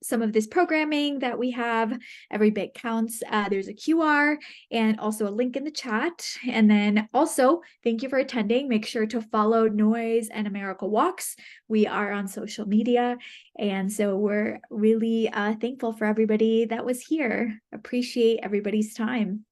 some of this programming that we have. Every bit counts. There's a QR and also a link in the chat. And then also, thank you for attending. Make sure to follow Noise and America Walks. We are on social media. And so we're really thankful for everybody that was here. Appreciate everybody's time.